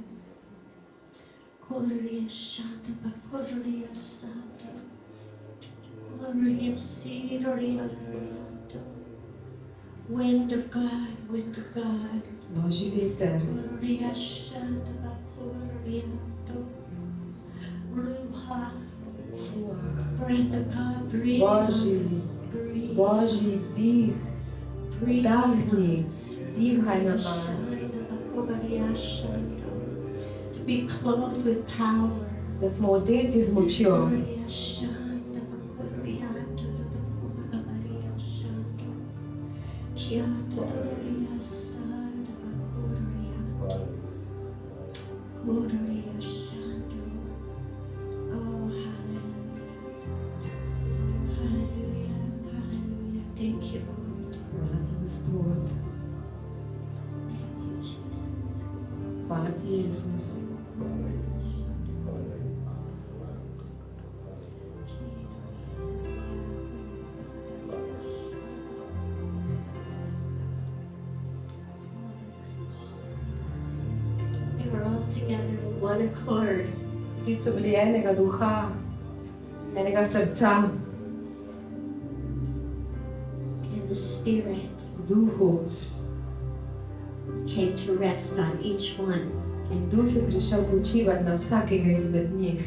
Korea Shanta, Korea Santa. Korea Sidoria. Wind of God, wind of God. Božji veter, Korea Shanta, Korea. Ruha. Breath of God, breathe on us. Breathe. Božji dih, Breathe on dahni, us. dihaj na nas, To be clothed with power. da smo odeti z močjo, Oh, hallelujah. Hallelujah. Thank you, Lord. Hvala ti, Gospod. Thank you, Jesus. Hvala ti, Jezus. They were all together in one accord. Vsi so bili enega duha, enega srca, And the Spirit v duhu. came to rest on each one. In duh je prišel počivati na vsakega izmed njih.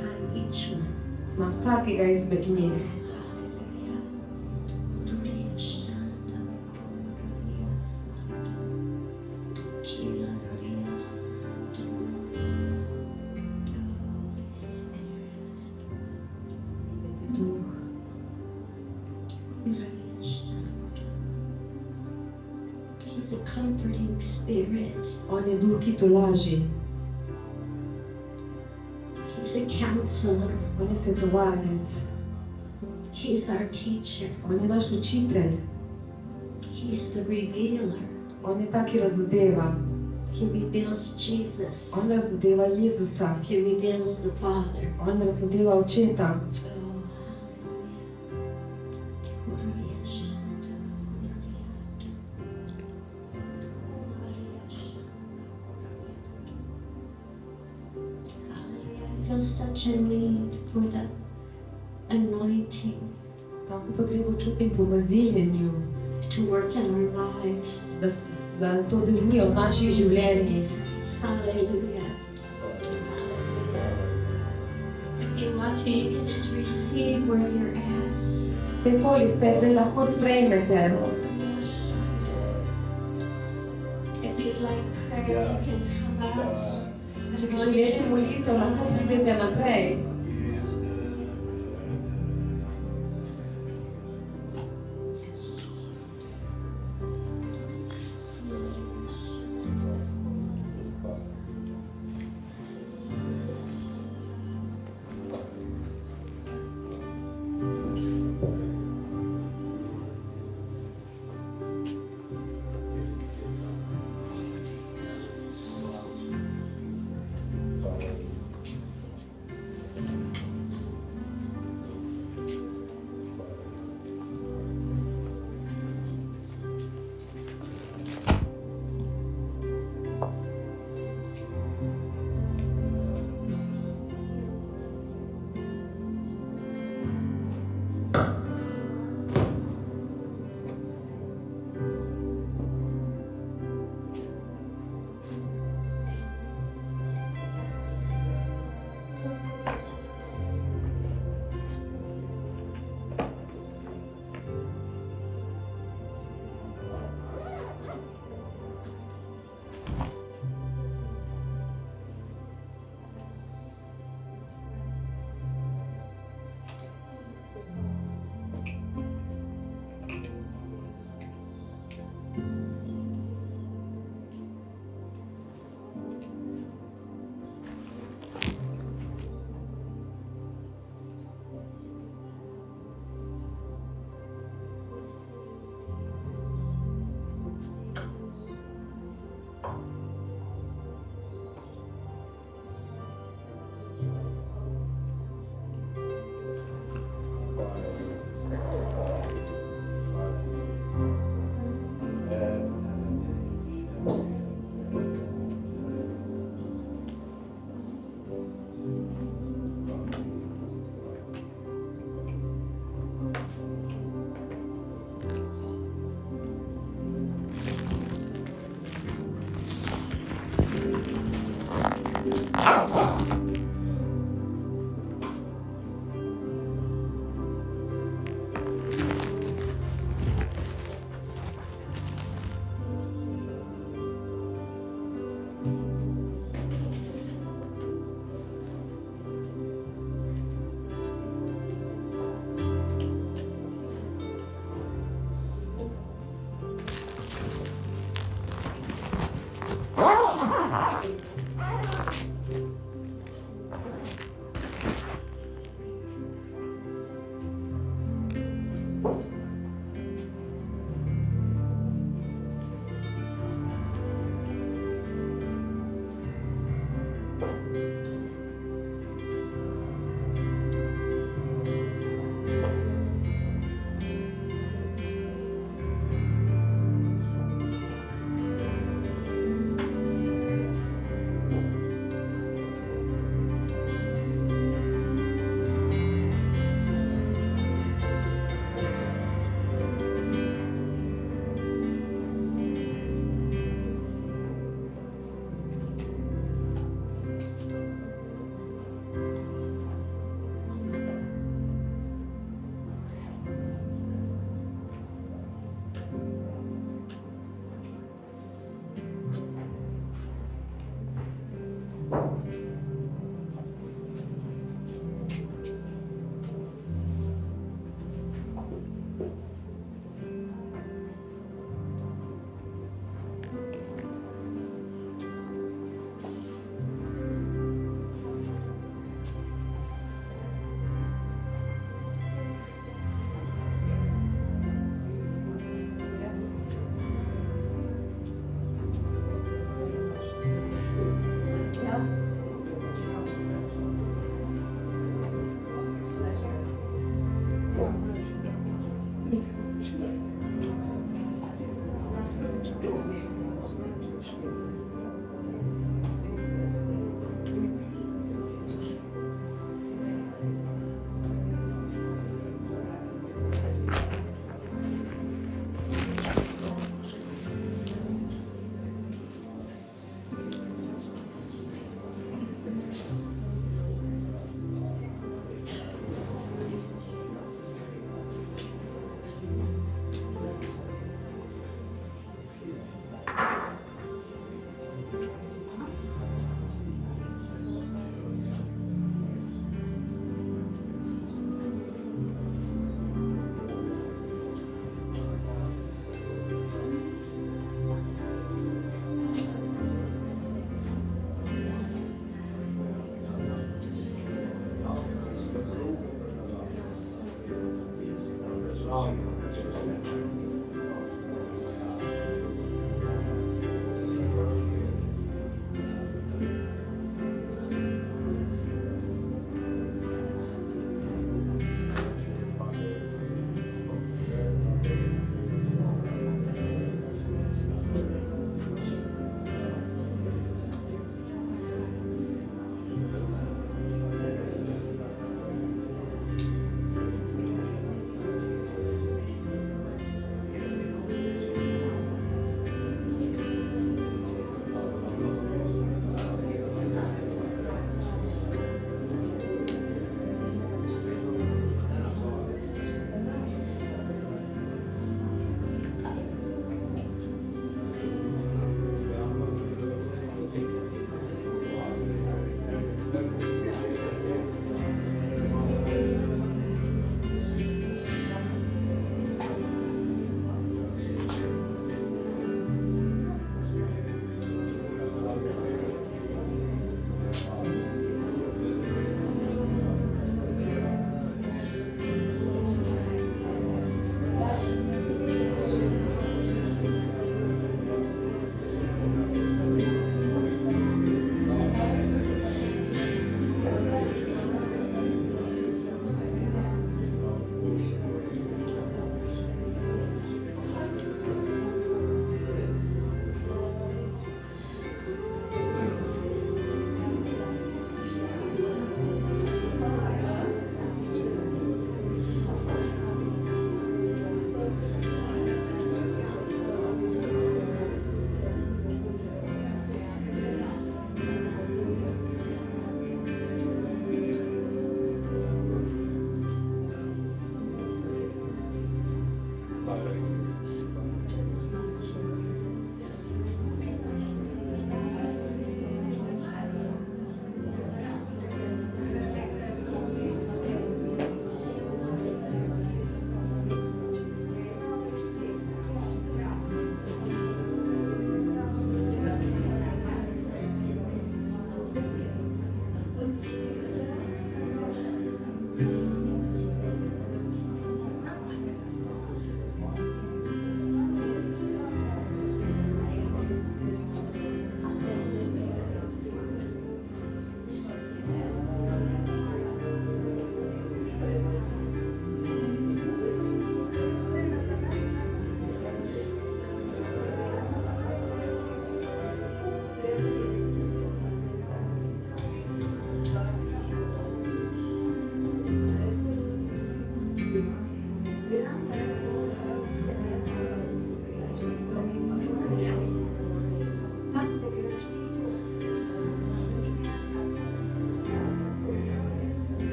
On each one. Na vsakega izmed njih. Hallelujah. Sveti duh, He's a comforting spirit. on je duh, ki tolaži. He's a counselor. On je svetovalec. He's our teacher. On je naš učitelj. He's the revealer. On je ta, ki razodeva. He reveals Jesus. On razodeva Jezusa. He reveals the Father. On razodeva očeta. I feel such a need for the anointing Tako potrebo čutim po maziljenju, to work in our lives. da to deluje v naših življenjih. Jesus. Hallelujah. If you want to, you can just receive where you're at. Kjerkoli ste, zdaj lahko sprejmete. If you'd like prayer, you can come out. Če bi želeli molitev, lahko pridete naprej.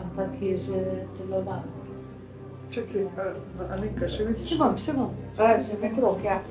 Ampak je že deloval. Čakaj, Alenka, še več? Še bom. Se mi krok, ja.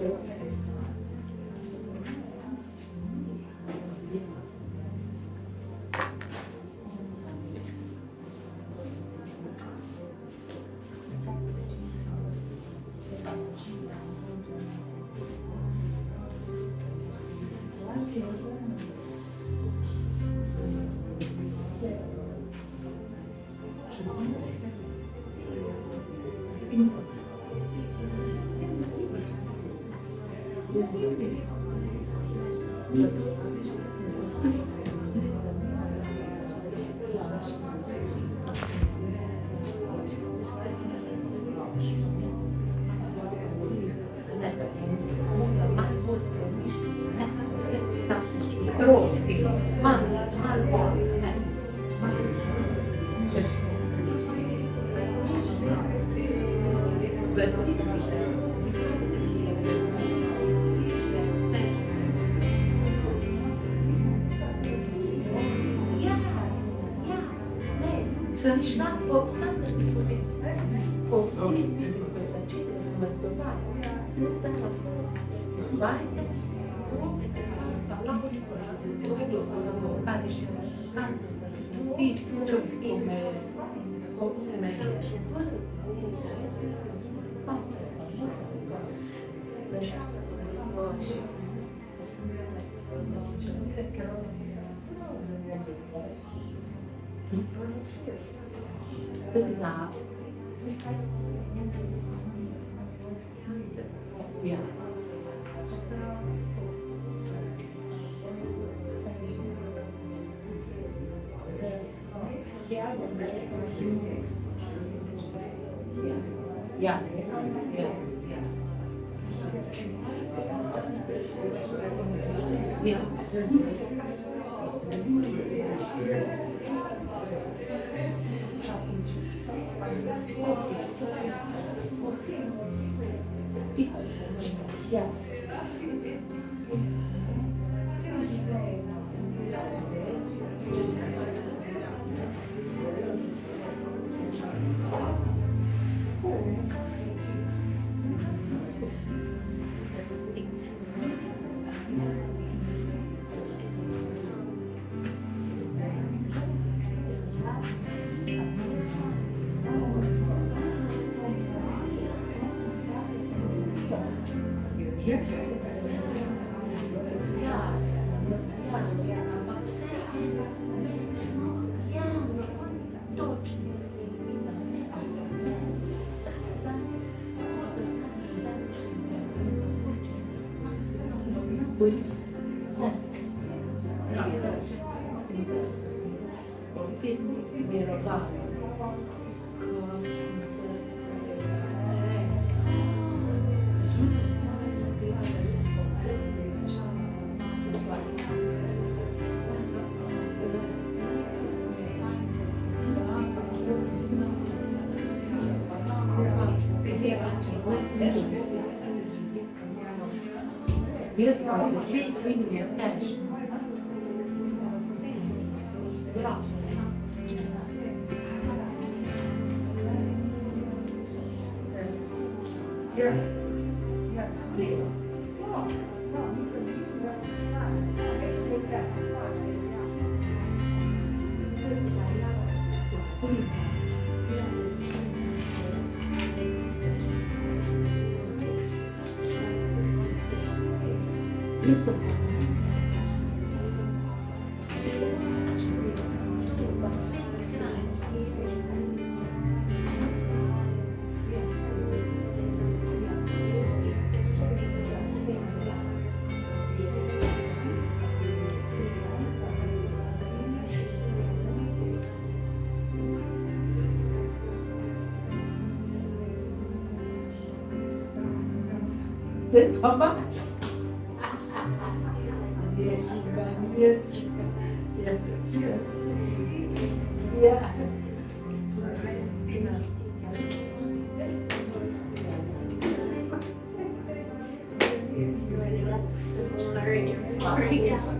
Sem šla po vsakem posebni začeti zmrzovati. Sem dala vajte, pa lahko uporabite se dobro, ali še škando za smutiti, sem še vrlo. Teda. Ja. Ja. Jaz pa 10 minut je težko. Mama. Thank you, Lord.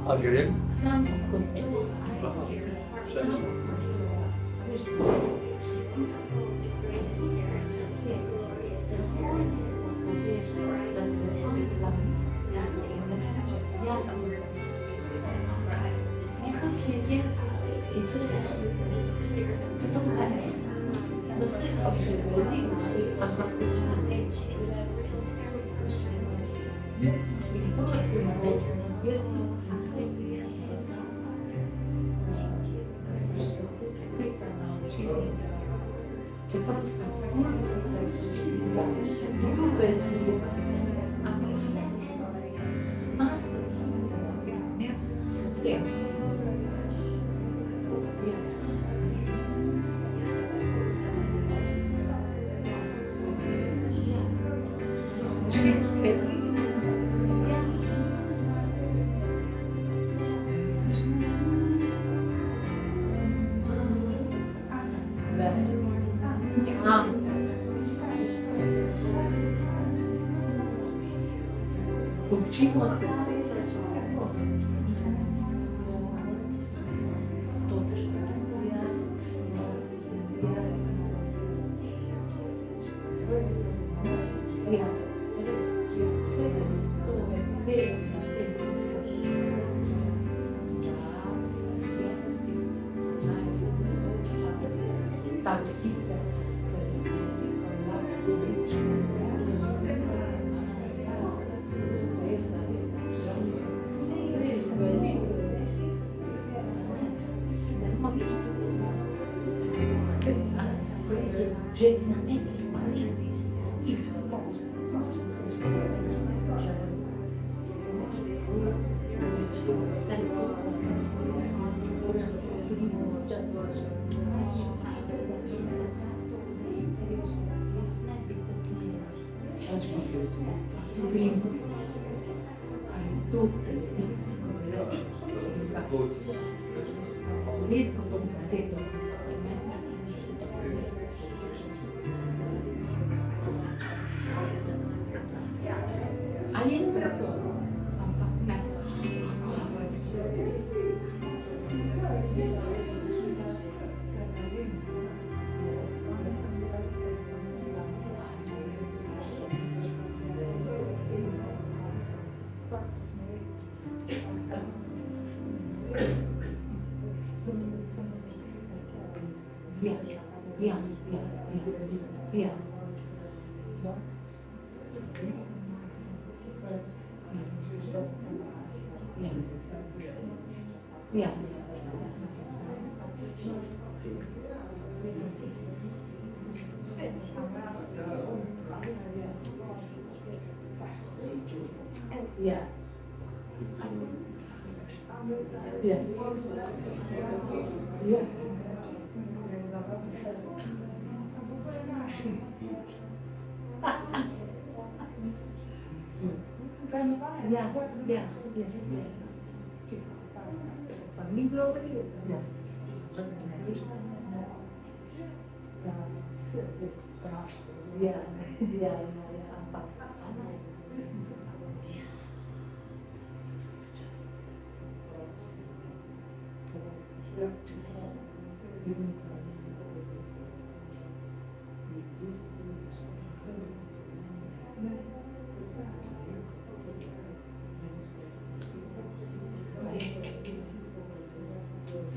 Algerije?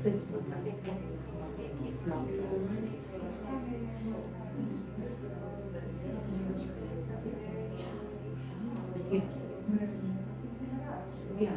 Sredstvo za nekaj smo znali. Ja.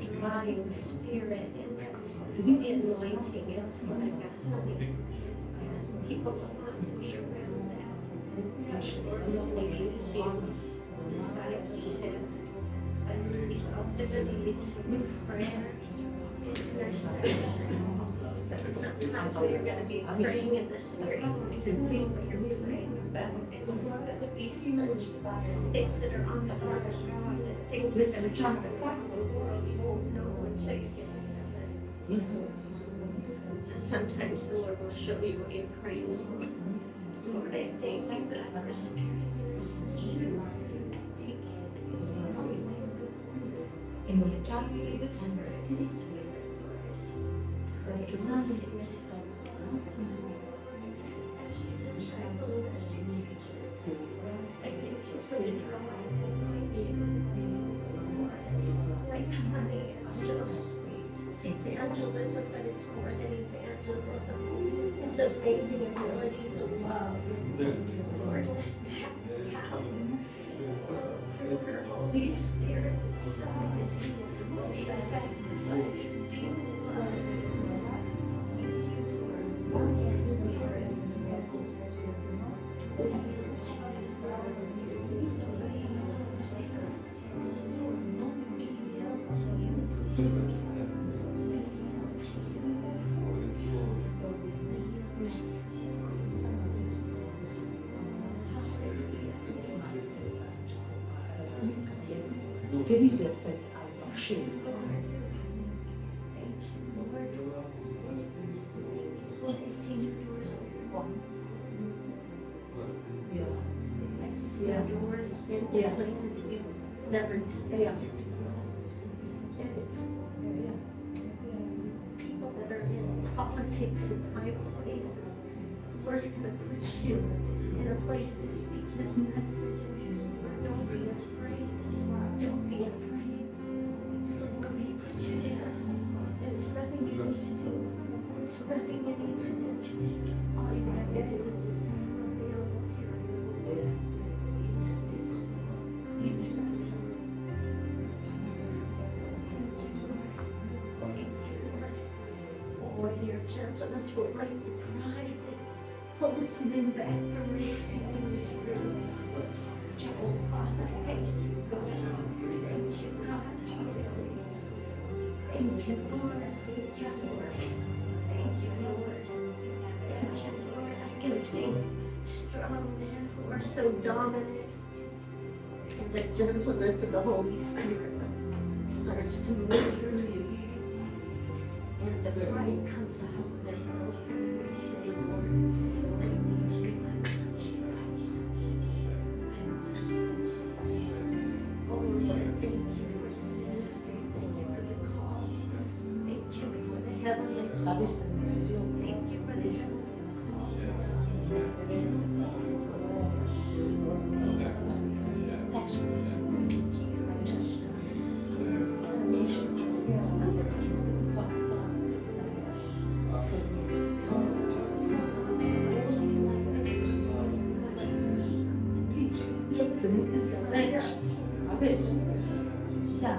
Divine spirit, and that's anointing. It's like a honey, and people want to be around that. The Lord's going to use you in discipleship, and He's also going to use you in prayer, intercession. Sometimes when you're going to be praying in the Spirit, you can think what you're praying about, and it's going to be such things that are on the heart of God, and things that are talked about in the world, you won't know until you get to heaven. Yes. And sometimes the Lord will show you what you're praying for. Lord, I thank you, God, for Spirit intercession. I thank you that you use me. Thank you, God, for your Spirit is sweet. Praise God. I thank you for the drawing anointing. It's like honey, it's so sweet. It's evangelism, but it's more than evangelism. It's amazing ability to love. Lord, how through her Holy Spirit, so be affected by this deep love. Yeah. Places that you've never expected. And it's people that are in politics and high places. The Lord's going to put you in a place to speak His message. Don't be afraid. Don't be afraid. But He put you there. And it's nothing you need to do. It's nothing you need to do. All you have to do is to say, I'm available here. Your gentleness will break the pride that holds men back from receiving the truth. Oh, Father, thank you, God. Thank you, God. Thank you, Lord. Thank you, Lord. Thank you, Lord. Thank you, Lord. I can see strong men who are so dominant, and the gentleness of the Holy Spirit starts to move through you. And the pride comes out of their mouth and they say, Lord, I need you, I want you. Oh Lord, thank you for the ministry, thank you for the call, thank you for the heavenly call, thank you for the heavenly call. That's what več. Ja.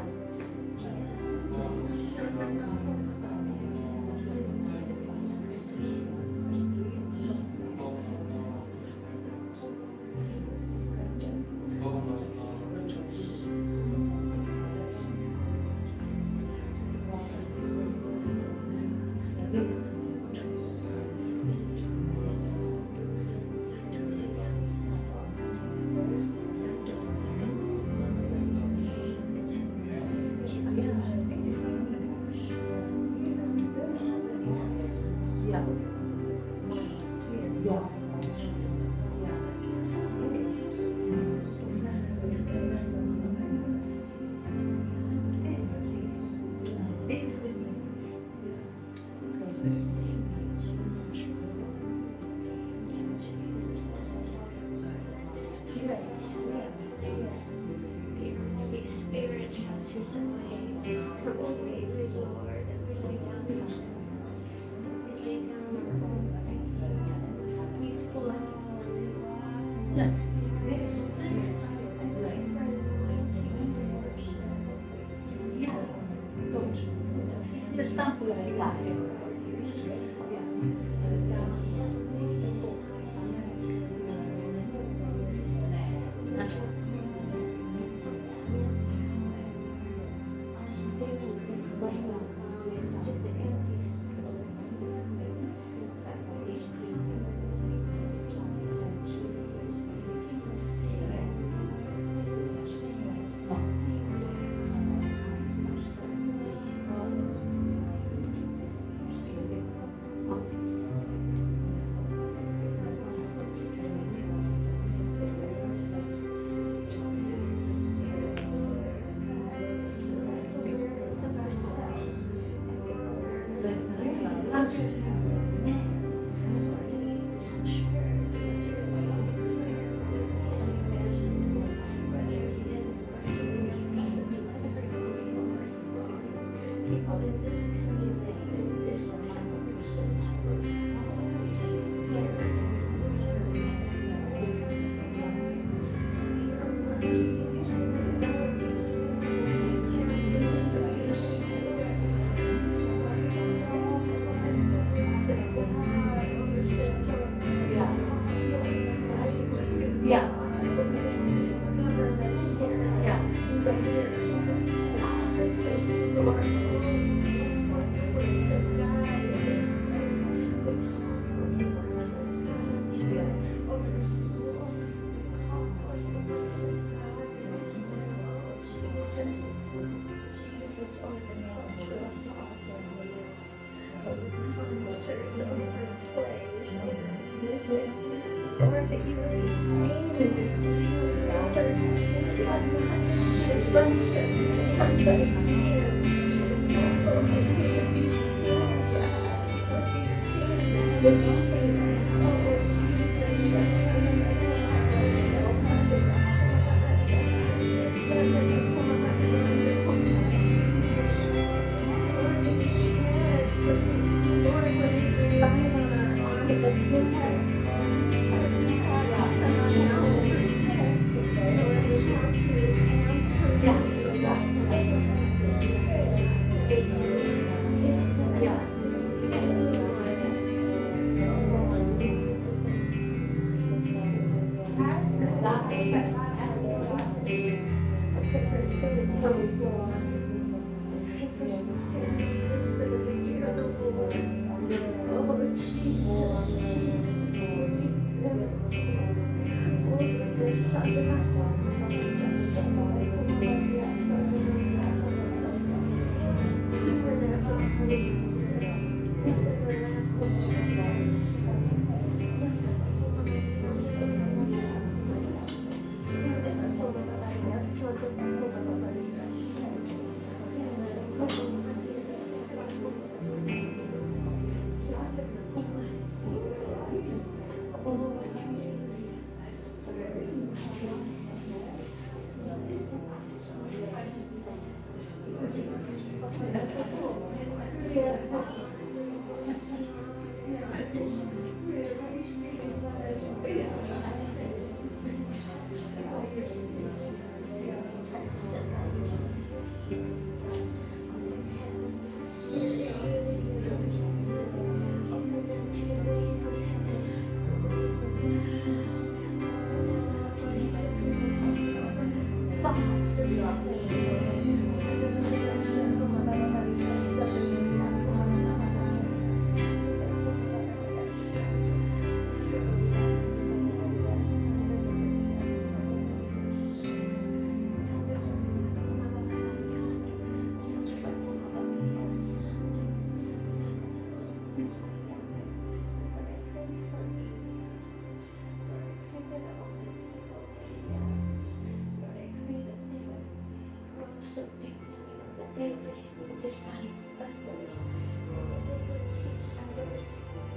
They would disciple others, and they would teach others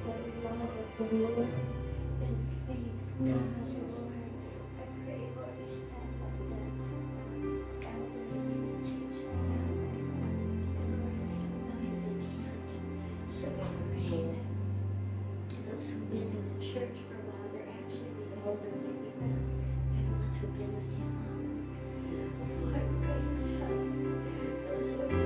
the love of the Lord and faith. God, Lord, I pray, Lord, you send them elderly and teach them, and Lord, they don't know they can't. So we pray that those who've been in the church for a while, they're actually the elderly because they're the ones who've been with you long. So Lord, raise up those who are